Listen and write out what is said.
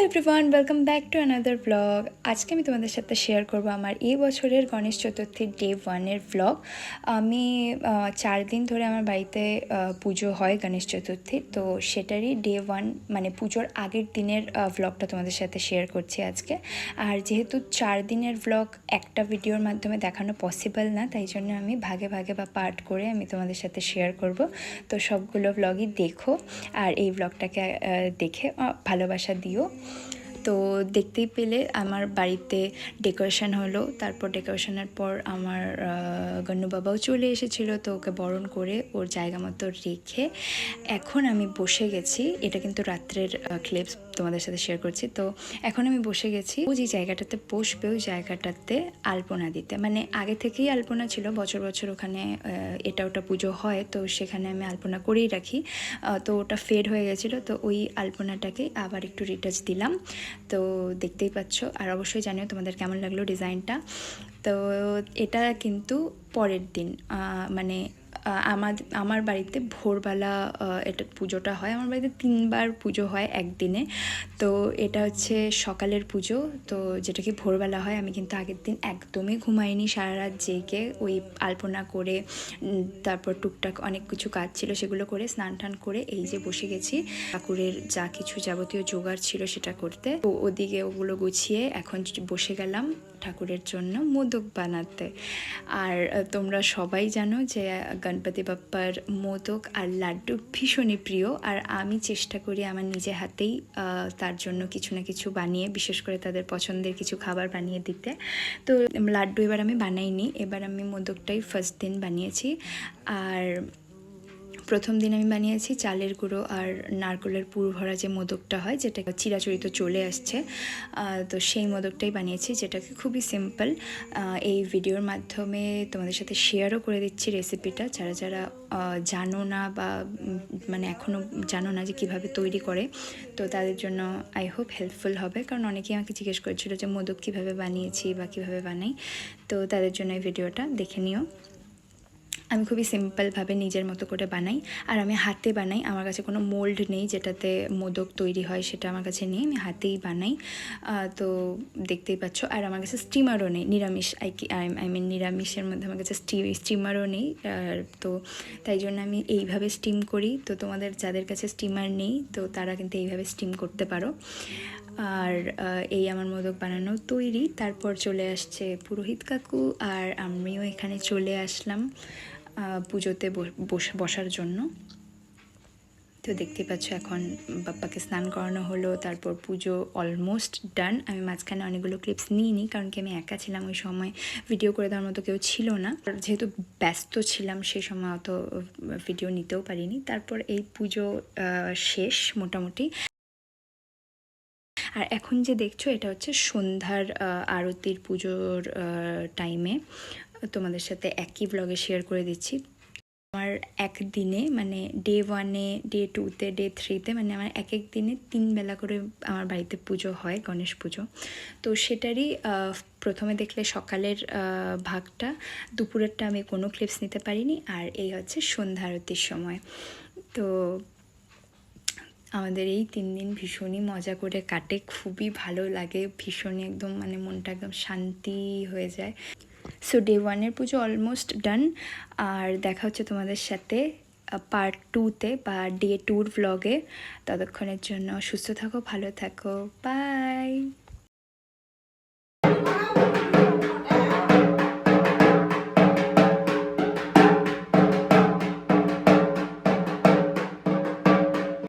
Everyone, welcome back to another blog. আজকে আমি তোমাদের সাথে শেয়ার করব আমার এই বছরের গণেশ চতুর্থীর ডে 1-এর ব্লগ। আমি 4 দিন ধরে আমার বাড়িতে পুজো হয় গণেশ চতুর্থীর, তো সেটারই ডে 1 মানে পুজোর আগের দিনের ব্লগটা তোমাদের সাথে শেয়ার করছি আজকে। আর যেহেতু 4 দিনের ব্লগ একটা ভিডিওর মাধ্যমে দেখানো পসিবল না, তাই জন্য আমি ভাগে ভাগে বা পার্ট করে আমি তোমাদের সাথে শেয়ার করব। তো সবগুলো ব্লগই দেখো আর এই ব্লগটাকে দেখে ভালোবাসা দিও। তো দেখতেই পেলে আমার বাড়িতে ডেকোরেশন হলো, তারপর ডেকোরেশনের পর আমার গণ্য বাবাও চলে এসেছিলো, তো ওকে বরণ করে ওর জায়গা মতো রেখে এখন আমি বসে গেছি। এটা কিন্তু রাত্রের ক্লিপস তোমাদের সাথে শেয়ার করছি। তো এখন আমি বসে গেছি ও যে জায়গাটাতে বসবে ওই জায়গাটাতে আলপনা দিতে, মানে আগে থেকেই আলপনা ছিল, বছর বছর ওখানে এটা ওটা পুজো হয়, তো সেখানে আমি আলপনা করেই রাখি। তো ওটা ফেড হয়ে গেছিলো, তো ওই আলপনাটাকেই আবার একটু রিটাচ দিলাম। তো দেখতেই পাচ্ছ, আর অবশ্যই জানিও তোমাদের কেমন লাগলো ডিজাইনটা। তো এটা কিন্তু পরের দিন, মানে আমার বাড়িতে ভোরবেলা এটা পুজোটা হয়। আমার বাড়িতে 3বার পুজো হয় একদিনে। তো এটা হচ্ছে সকালের পুজো, তো যেটা কি ভোরবেলা হয়। আমি কিন্তু আগের দিন একদমই ঘুমাইনি, সারা রাত জেগে ওই আলপনা করে তারপর টুকটাক অনেক কিছু কাজ ছিল সেগুলো করে স্নান টান করে এই যে বসে গেছি ঠাকুরের যা কিছু যাবতীয় জোগাড় ছিল সেটা করতে। তো ওদিকে ওগুলো গুছিয়ে এখন বসে গেলাম ঠাকুরের জন্য মোদক বানাতে। আর তোমরা সবাই জানো যে গণপতি বাপ্পার মোদক আর লাড্ডু ভীষণই প্রিয়, আর আমি চেষ্টা করি আমার নিজে হাতেই তার জন্য কিছু না কিছু বানিয়ে, বিশেষ করে তাদের পছন্দের কিছু খাবার বানিয়ে দিতে। তো লাড্ডু এবার আমি বানাইনি, এবার আমি মোদকটাই ফার্স্ট দিন বানিয়েছি। আর প্রথম দিন আমি বানিয়েছি চালের গুঁড়ো আর নারকেলের পুর ভরা যে মোদকটা হয়, যেটা চিরাচরিত চলে আসছে, তো সেই মোদকটাই বানিয়েছি, যেটাকে খুবই সিম্পল এই ভিডিওর মাধ্যমে তোমাদের সাথে শেয়ারও করে দিচ্ছি রেসিপিটা। যারা যারা জানো না বা মানে এখনও জানো না যে কীভাবে তৈরি করে, তো তাদের জন্য আই হোপ হেল্পফুল হবে, কারণ অনেকেই আমাকে জিজ্ঞেস করেছিল যে মোদক কীভাবে বানিয়েছি বা কীভাবে বানাই। তো তাদের জন্য এই ভিডিওটা দেখে নিও। আমি খুবই সিম্পলভাবে নিজের মতো করে বানাই, আর আমি হাতে বানাই। আমার কাছে কোনো মোল্ড নেই যেটাতে মোদক তৈরি হয়, সেটা আমার কাছে নেই, আমি হাতেই বানাই। তো দেখতেই পাচ্ছ। আর আমার কাছে স্টিমারও নেই, নিরামিষ আই মিন নিরামিষের মধ্যে আমার কাছে স্টিমারও নেই। তো তাই জন্য আমি এইভাবে স্টিম করি। তো তোমাদের যাদের কাছে স্টিমার নেই, তো তারা কিন্তু এইভাবে স্টিম করতে পারো। আর এই আমার মোদক বানানো তৈরি। তারপর চলে আসছে পুরোহিত কাকু, আর আমিও এখানে চলে আসলাম পুজোতে বসার জন্য। তো দেখতে পাচ্ছ এখন বাপ্পাকে স্নান করানো হলো, তারপর পুজো অলমোস্ট ডান। আমি মাঝখানে অনেকগুলো ক্লিপস নিইনি, কারণ কি আমি একা ছিলাম ওই সময়, ভিডিও করে দেওয়ার মতো কেউ ছিল না। যেহেতু ব্যস্ত ছিলাম সেই সময় অত ভিডিও নিতেও পারিনি। তারপর এই পুজো শেষ মোটামুটি। আর এখন যে দেখছো এটা হচ্ছে সন্ধ্যার আরতির পুজোর টাইমে তোমাদের সাথে একই ব্লগে শেয়ার করে দিচ্ছি। আমার একদিনে মানে ডে 1-এ, ডে 2-তে, ডে 3-তে, মানে আমার এক এক দিনে 3 বেলা করে আমার বাড়িতে পুজো হয়, গণেশ পুজো। তো সেটারই প্রথমে দেখলে সকালের ভাগটা, দুপুরেরটা আমি কোনো ক্লিপস নিতে পারিনি। আর এই হচ্ছে সন্ধ্যা আরতির সময়। তো আমাদের এই 3 দিন ভীষণই মজা করে কাটে, খুবই ভালো লাগে, ভীষণই একদম মানে মনটা একদম শান্তি হয়ে যায়। সো ডে 1-এর পুজো অলমোস্ট ডান। আর দেখা হচ্ছে তোমাদের সাথে পার্ট 2-তে বা ডে 2-র ব্লগে। ততক্ষণের জন্য সুস্থ থাকো, ভালো থাকো, বাই।